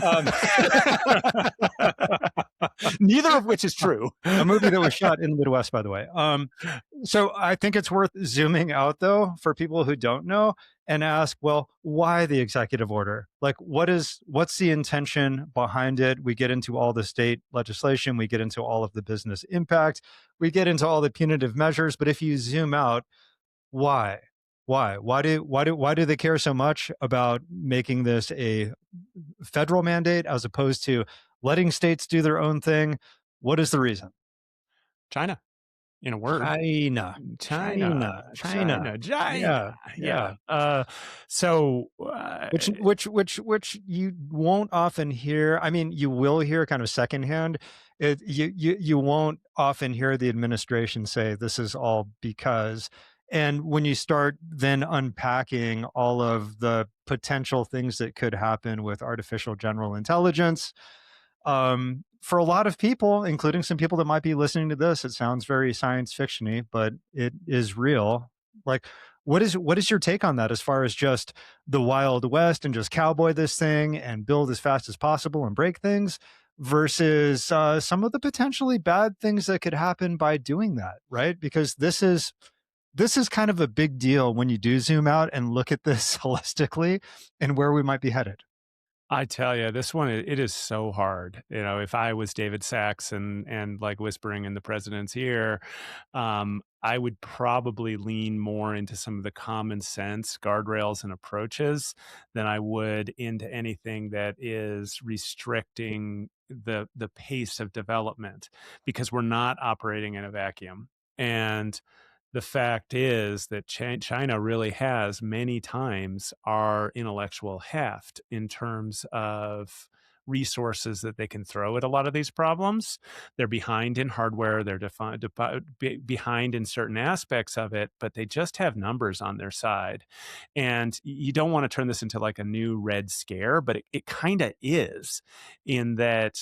Um, Neither of which is true. a movie that was shot in the Midwest, by the way. So I think it's worth zooming out, though, for people who don't know, and ask, well, why the executive order? Like, what's the intention behind it? We get into all the state legislation, we get into all of the business impact, we get into all the punitive measures. But if you zoom out, why? Why do they care so much about making this a federal mandate as opposed to letting states do their own thing? What is the reason? China, in a word. China. China. Yeah. So, Which you won't often hear. I mean, you will hear kind of secondhand. You won't often hear the administration say this is all because. And when you start then unpacking all of the potential things that could happen with artificial general intelligence, for a lot of people, including some people that might be listening to this, it sounds very science fictiony, but it is real. Like, what is your take on that, as far as just the Wild West and just cowboy this thing and build as fast as possible and break things, versus some of the potentially bad things that could happen by doing that, right? Because this is kind of a big deal when you do zoom out and look at this holistically and where we might be headed. I tell you, this one, it is so hard. If I was David Sachs and like whispering in the president's ear, I would probably lean more into some of the common sense guardrails and approaches than I would into anything that is restricting the pace of development, because we're not operating in a vacuum. And the fact is that China really has many times our intellectual heft in terms of resources that they can throw at a lot of these problems. They're behind in hardware, they're behind in certain aspects of it, but they just have numbers on their side. And you don't want to turn this into like a new Red Scare, but it kind of is, in that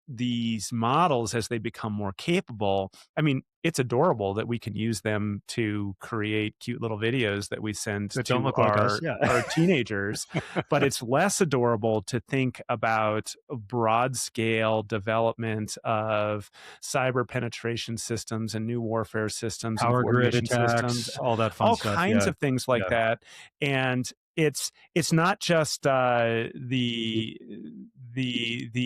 these models, as they become more capable, I mean, it's adorable that we can use them to create cute little videos that we send That to don't look like us. Yeah. our teenagers. But it's less adorable to think about broad scale development of cyber penetration systems and new warfare systems and Power grid coordination attacks, systems, all that fun all stuff. kinds Yeah. of things like Yeah. that. And it's not just the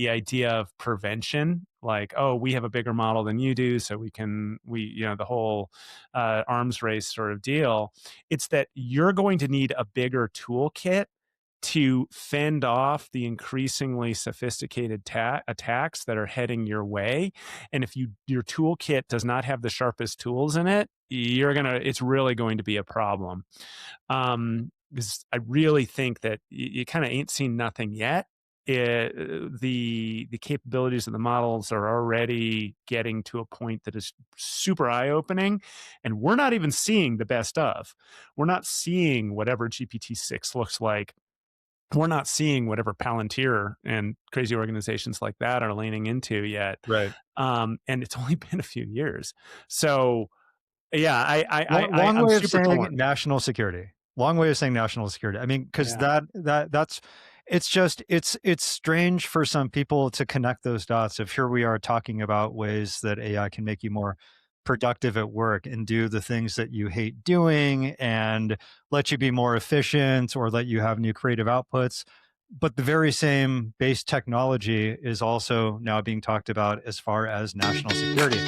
idea of prevention, like, oh, we have a bigger model than you do, so the whole arms race sort of deal. It's that you're going to need a bigger toolkit to fend off the increasingly sophisticated attacks that are heading your way. And if your toolkit does not have the sharpest tools in it, it's really going to be a problem. Because I really think that you kind of ain't seen nothing yet. The capabilities of the models are already getting to a point that is super eye-opening, and we're not even seeing the best of. We're not seeing whatever GPT-6 looks like. We're not seeing whatever Palantir and crazy organizations like that are leaning into yet. Right. And it's only been a few years. So yeah, Long I'm way of super saying torn. national security. Long way of saying national security. I mean, because Yeah. that's it's strange for some people to connect those dots. If here we are talking about ways that AI can make you more productive at work and do the things that you hate doing and let you be more efficient or let you have new creative outputs. But the very same base technology is also now being talked about as far as national security.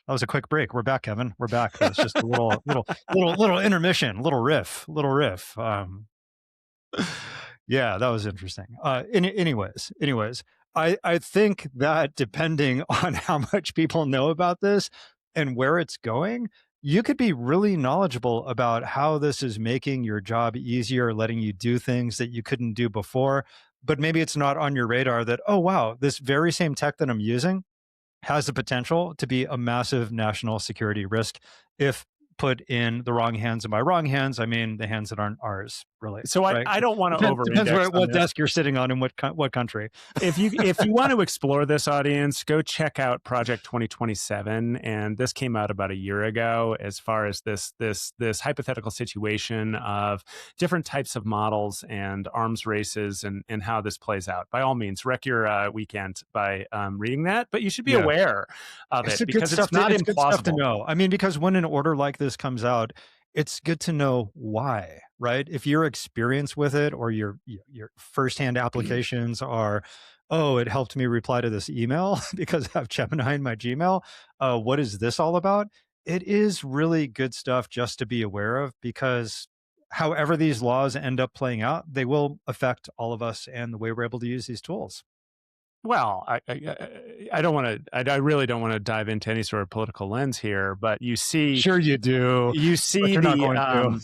That was a quick break. We're back, Kevin. We're back. That's just a little intermission, little riff. Yeah, that was interesting. Anyways, I think that depending on how much people know about this and where it's going, you could be really knowledgeable about how this is making your job easier, letting you do things that you couldn't do before. But maybe it's not on your radar that, oh, wow, this very same tech that I'm using has the potential to be a massive national security risk if put in the wrong hands. And by wrong hands, I mean the hands that aren't ours, really. So Right? I don't want to Depends over-index on what this. desk you're sitting on and what country. If you want to explore this, audience, go check out Project 2027. And this came out about a year ago, as far as this hypothetical situation of different types of models and arms races and how this plays out. By all means, wreck your weekend by reading that, but you should be aware of it because it's not It's good stuff to implausible. know. I mean, because when an order like this comes out, it's good to know why, right? If your experience with it or your firsthand applications are, oh, it helped me reply to this email because I have Gemini in my Gmail. What is this all about? It is really good stuff just to be aware of, because however these laws end up playing out, they will affect all of us and the way we're able to use these tools. Well, I don't want to. I really don't want to dive into any sort of political lens here, but you see, Sure you do. you But see you're not going to.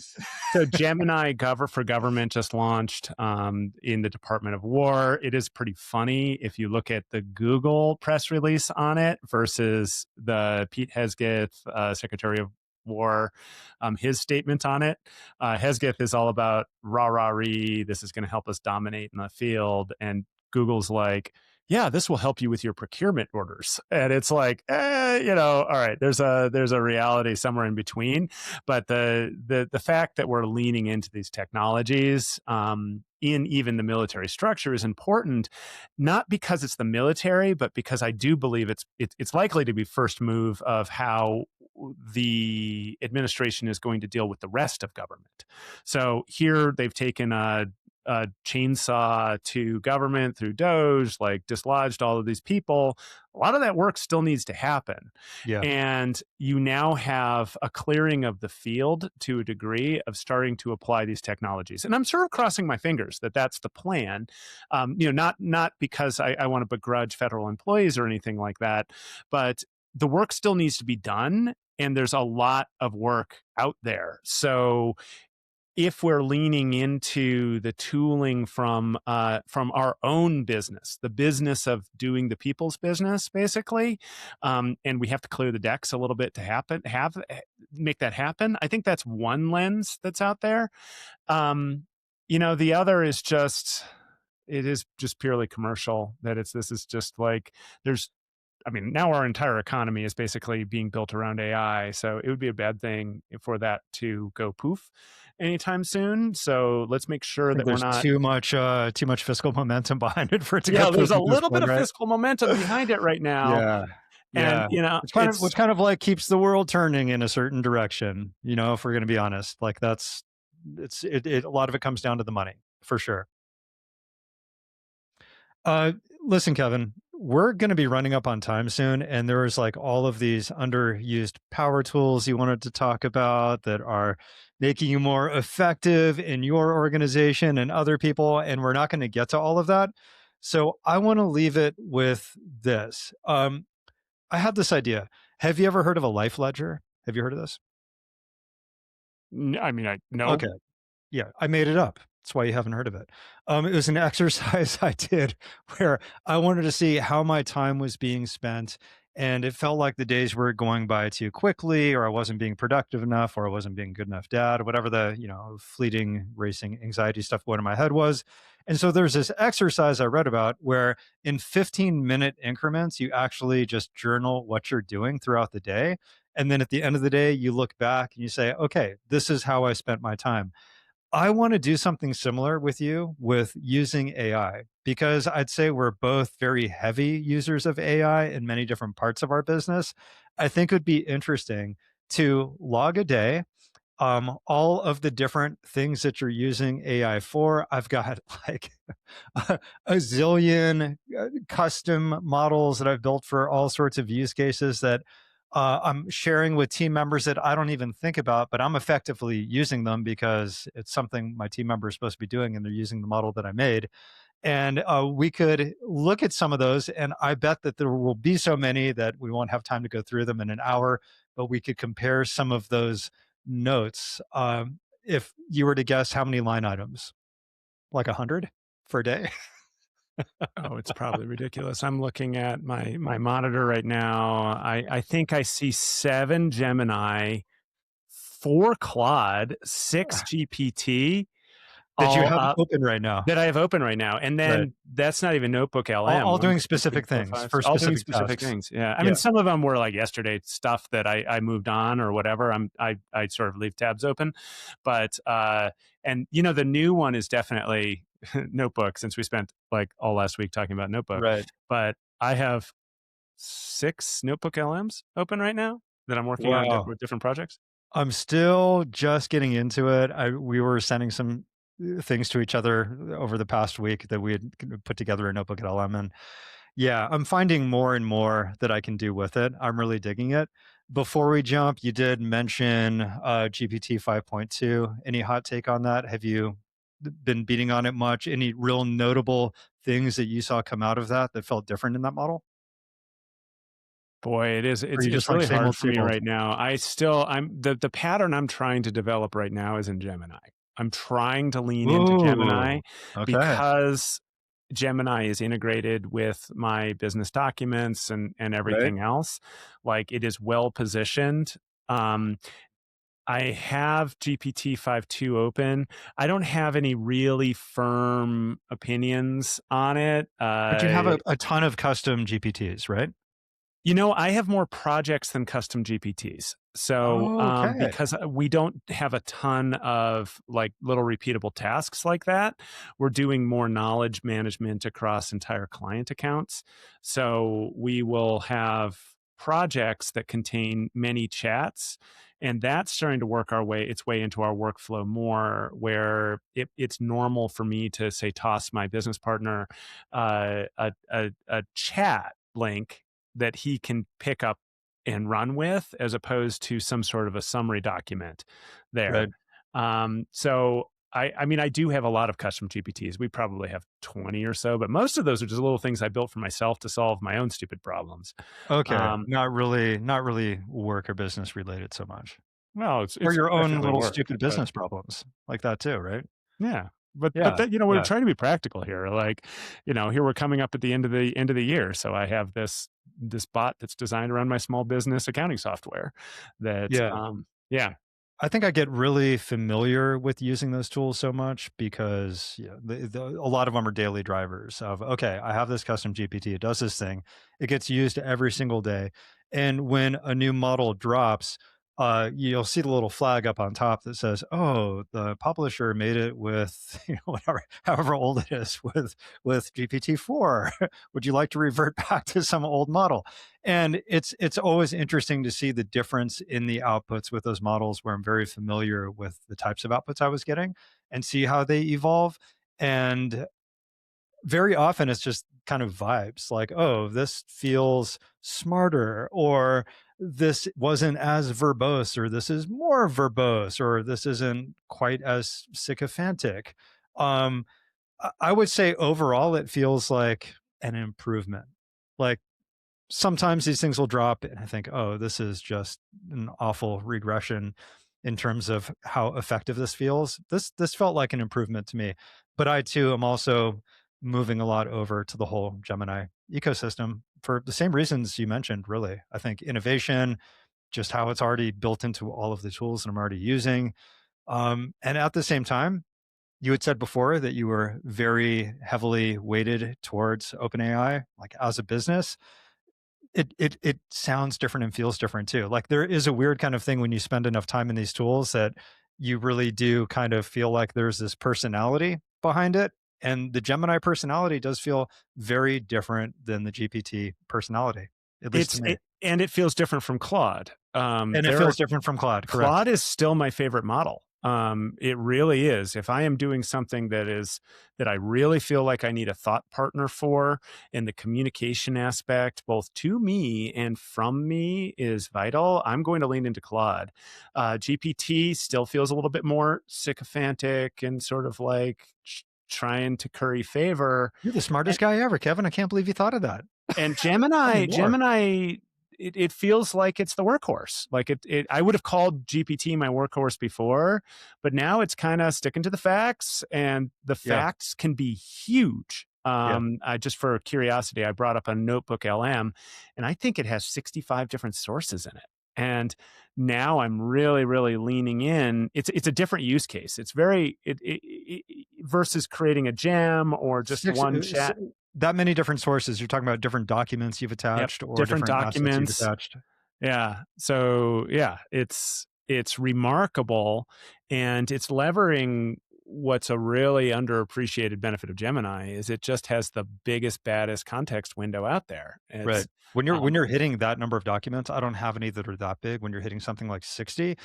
so Gemini for Government just launched in the Department of War. It is pretty funny if you look at the Google press release on it versus the Pete Hegseth, Secretary of War, his statement on it. Hegseth is all about rah rah ree. This is going to help us dominate in the field, and Google's like, yeah, this will help you with your procurement orders. And it's like, all right, there's a reality somewhere in between. But the fact that we're leaning into these technologies in even the military structure is important, not because it's the military, but because I do believe it's likely to be first move of how the administration is going to deal with the rest of government. So here they've taken a chainsaw to government through Doge, like dislodged all of these people. A lot of that work still needs to happen. Yeah. And you now have a clearing of the field to a degree of starting to apply these technologies. And I'm sort of crossing my fingers that that's the plan. Not because I want to begrudge federal employees or anything like that, but the work still needs to be done. And there's a lot of work out there. So if we're leaning into the tooling from our own business, the business of doing the people's business, basically, and we have to clear the decks a little bit to make that happen. I think that's one lens that's out there. The other is it is just purely commercial. This is just like now our entire economy is basically being built around AI. So it would be a bad thing for that to go poof anytime soon. So let's make sure that we're not too much fiscal momentum behind it for it to go. Yeah, there's a little bit of fiscal momentum behind it right now. Yeah. And Yeah. Which it's kind of like keeps the world turning in a certain direction, if we're going to be honest. Like a lot of it comes down to the money, for sure. Uh, Listen, Kevin, we're going to be running up on time soon, and there's like all of these underused power tools you wanted to talk about that are making you more effective in your organization and other people, and we're not going to get to all of that. So I want to leave it with this. I have this idea. Have you ever heard of a life ledger? Have you heard of this? I mean, I no. Okay. Yeah, I made it up. That's why you haven't heard of it. It was an exercise I did where I wanted to see how my time was being spent, and it felt like the days were going by too quickly, or I wasn't being productive enough, or I wasn't being good enough dad, or whatever the fleeting racing anxiety stuff going in my head was. And so there's this exercise I read about where in 15-minute increments, you actually just journal what you're doing throughout the day. And then at the end of the day, you look back and you say, okay, this is how I spent my time. I want to do something similar with you with using AI because I'd say we're both very heavy users of AI in many different parts of our business. I think it would be interesting to log a day, all of the different things that you're using AI for. I've got like a zillion custom models that I've built for all sorts of use cases that I'm sharing with team members that I don't even think about, but I'm effectively using them because it's something my team member is supposed to be doing, and they're using the model that I made. And we could look at some of those, and I bet that there will be so many that we won't have time to go through them in an hour, but we could compare some of those notes. If you were to guess how many line items, like 100 for a day? Oh, it's probably ridiculous. I'm looking at my monitor right now. I think I see 7 Gemini, 4 Claude, 6 GPT, That you all have up open right now. that I have open right now. And Right. then that's not even Notebook LM. All 1, doing 2, 3, specific 4, things 5, for all doing specific specific tasks. things. Yeah. I Yeah. mean, some of them were like yesterday stuff that I moved on or whatever. I sort of leave tabs open. But and the new one is definitely Notebook, since we spent like all last week talking about Notebook. Right. But I have 6 Notebook LMs open right now that I'm working on Wow. with different projects. I'm still just getting into it. We were sending some things to each other over the past week that we had put together a notebook at LM. And yeah, I'm finding more and more that I can do with it. I'm really digging it. Before we jump, you did mention GPT 5.2. Any hot take on that? Have you been beating on it much? Any real notable things that you saw come out of that felt different in that model? Boy, Or are you it's just like really same hard old, for same me old? right now. I'm the pattern I'm trying to develop right now is in Gemini. I'm trying to lean into Gemini Ooh, okay. because Gemini is integrated with my business documents and Right. everything else. Like, it is well positioned. Um, I have GPT 5.2 open. I don't have any really firm opinions on it. But you have a ton of custom GPTs, right? I have more projects than custom GPTs. So, Okay. because we don't have a ton of like little repeatable tasks like that, we're doing more knowledge management across entire client accounts. So we will have projects that contain many chats, and that's starting to work its way into our workflow more, where it's normal for me to say toss my business partner a chat link that he can pick up and run with, as opposed to some sort of a summary document there. Right. So I mean, I do have a lot of custom GPTs. We probably have 20 or so, but most of those are just little things I built for myself to solve my own stupid problems. Okay. Um, Not really work or business related so much. well, Or it's your own definitely little work, stupid but business problems like that too, right? yeah. But Yeah. that, we're Yeah. trying to be practical here. Like, here we're coming up at the end of the year, so I have this bot that's designed around my small business accounting software. That Yeah. yeah. I think I get really familiar with using those tools so much because a lot of them are daily drivers of, okay, I have this custom GPT. It does this thing. It gets used every single day. And when a new model drops, you'll see the little flag up on top that says, "Oh, the publisher made it with whatever, however old it is, with GPT-4. Would you like to revert back to some old model?" And it's always interesting to see the difference in the outputs with those models where I'm very familiar with the types of outputs I was getting and see how they evolve. And very often it's just kind of vibes like, oh, this feels smarter, or this wasn't as verbose, or this is more verbose, or this isn't quite as sycophantic. I would say overall it feels like an improvement. Like sometimes these things will drop and I think, oh, this is just an awful regression in terms of how effective this feels. This felt like an improvement to me. But I too am also moving a lot over to the whole Gemini ecosystem for the same reasons you mentioned, really. I think innovation, just how it's already built into all of the tools that I'm already using. And at the same time, you had said before that you were very heavily weighted towards OpenAI, like as a business. It sounds different and feels different too. Like there is a weird kind of thing when you spend enough time in these tools that you really do kind of feel like there's this personality behind it. And the Gemini personality does feel very different than the GPT personality, at least to me. And it feels different from Claude. And it feels different from Claude, correct? Claude is still my favorite model. It really is. If I am doing something that I really feel like I need a thought partner for, and the communication aspect, both to me and from me, is vital, I'm going to lean into Claude. GPT still feels a little bit more sycophantic and sort of like trying to curry favor. You're the smartest guy ever, Kevin. I can't believe you thought of that. And Tell me more. Gemini, it feels like it's the workhorse. Like I would have called GPT my workhorse before, but now it's kind of sticking to the facts, and the Yeah. facts can be huge. Yeah. Just for curiosity, I brought up a Notebook LM, and I think it has 65 different sources in it. And now I'm really, really leaning in. It's a different use case. It's very versus creating a gem or just Six, one chat. that many different sources. You're talking about different documents you've Yep, attached or different different assets you've documents. attached. Yeah. So yeah, it's remarkable, and it's levering what's a really underappreciated benefit of Gemini is it just has the biggest, baddest context window out there. Right. It's When um, you're hitting that number of documents, I don't have any that are that big. When you're hitting something like 60,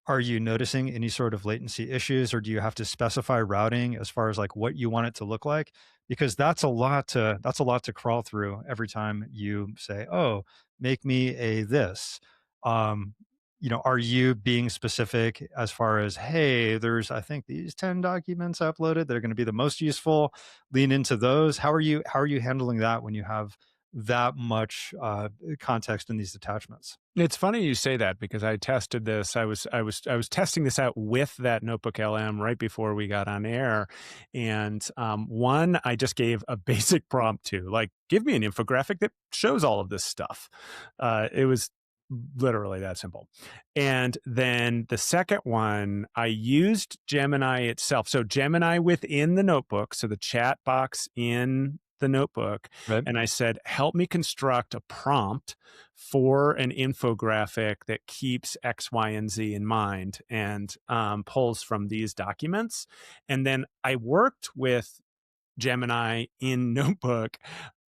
are you noticing any sort of latency issues, or do you have to specify routing as far as like what you want it to look like? Because that's a lot to crawl through every time you say, "Oh, make me a this." Um, are you being specific as far as, "Hey, there's I think these 10 documents uploaded that are going to be the most useful. Lean into those." How are you handling that when you have that much context in these attachments? it's funny you say that because I tested this. I was testing this out with that Notebook LM right before we got on air, and one I just gave a basic prompt to, like, give me an infographic that shows all of this stuff. It was literally that simple. And then the second one, I used Gemini itself. So Gemini within the notebook, so the chat box in the notebook, Right. and I said, help me construct a prompt for an infographic that keeps X, Y, and Z in mind, and pulls from these documents. And then I worked with Gemini in Notebook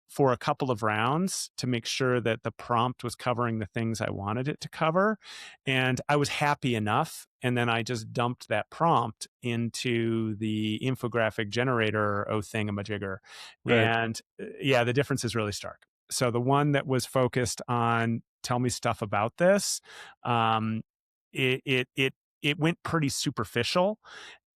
for a couple of rounds to make sure that the prompt was covering the things I wanted it to cover. And I was happy enough. And then I just dumped that prompt into the infographic generator, oh thingamajigger. Right. And yeah, the difference is really stark. So the one that was focused on tell me stuff about this, um, it went pretty superficial.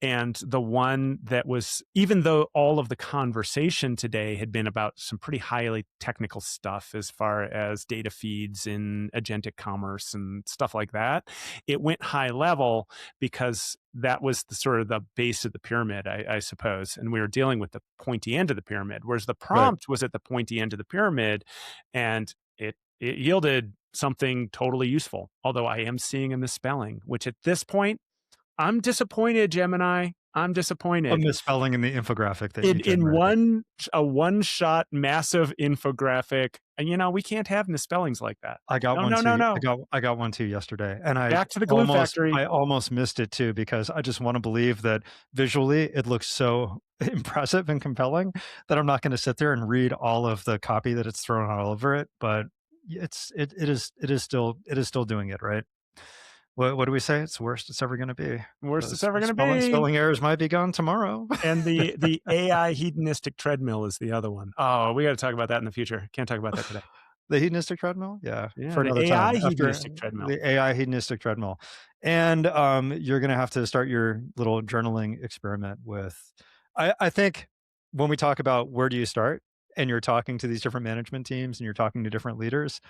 And the one that was, even though all of the conversation today had been about some pretty highly technical stuff as far as data feeds in agentic commerce and stuff like that, it went high level because that was the sort of the base of the pyramid, I suppose. And we were dealing with the pointy end of the pyramid, whereas the Right. prompt was at the pointy end of the pyramid, and it yielded something totally useful. Although I am seeing a misspelling, which at this point, I'm disappointed, Gemini. I'm A disappointed. misspelling in the infographic that you In generated. a one-shot massive infographic, and we can't have misspellings like that. I got No, one no, no, too. no. I got one too yesterday, and Back to the glue factory. I almost missed it too because I just want to believe that visually it looks so impressive and compelling that I'm not going to sit there and read all of the copy that it's thrown all over it. But it is still doing it right. What do we say? It's the worst it's ever going to be. Worst it's Those ever going to be. spelling errors might be gone tomorrow. And the AI hedonistic treadmill is the other one. Oh, we got to talk about that in the future. Can't talk about that today. The hedonistic treadmill? Yeah, Yeah, for the another AI time. After hedonistic treadmill. the AI hedonistic treadmill. And you're going to have to start your little journaling experiment with, I think when we talk about where do you start and you're talking to these different management teams and you're talking to different leaders,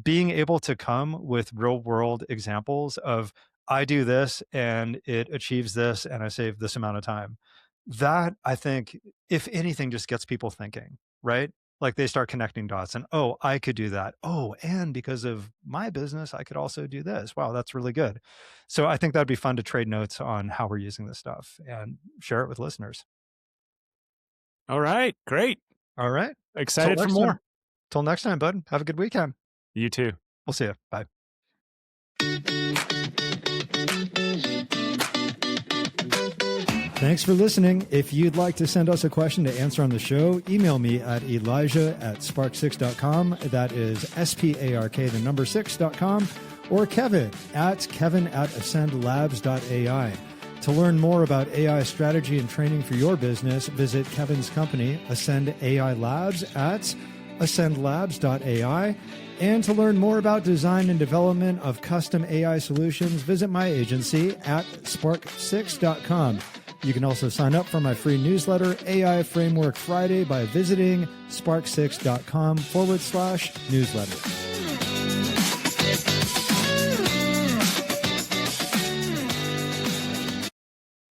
being able to come with real world examples of, I do this and it achieves this and I save this amount of time. That I think, if anything, just gets people thinking, right? Like they start connecting dots and, oh, I could do that. Oh, and because of my business, I could also do this. Wow, that's really good. So I think that'd be fun to trade notes on how we're using this stuff and share it with listeners. All right, great. All right. Excited for more. Till next time, bud. Have a good weekend. You too. We'll see you. Bye. Thanks for listening. If you'd like to send us a question to answer on the show, email me at elijah@spark6.com. That is SPARK, the number 6.com, or Kevin@ascendlabs.ai. To learn more about AI strategy and training for your business, visit Kevin's company, Ascend AI Labs, at ascendlabs.ai. And to learn more about design and development of custom AI solutions, visit my agency at spark6.com. You can also sign up for my free newsletter, AI Framework Friday, by visiting spark6.com/newsletter.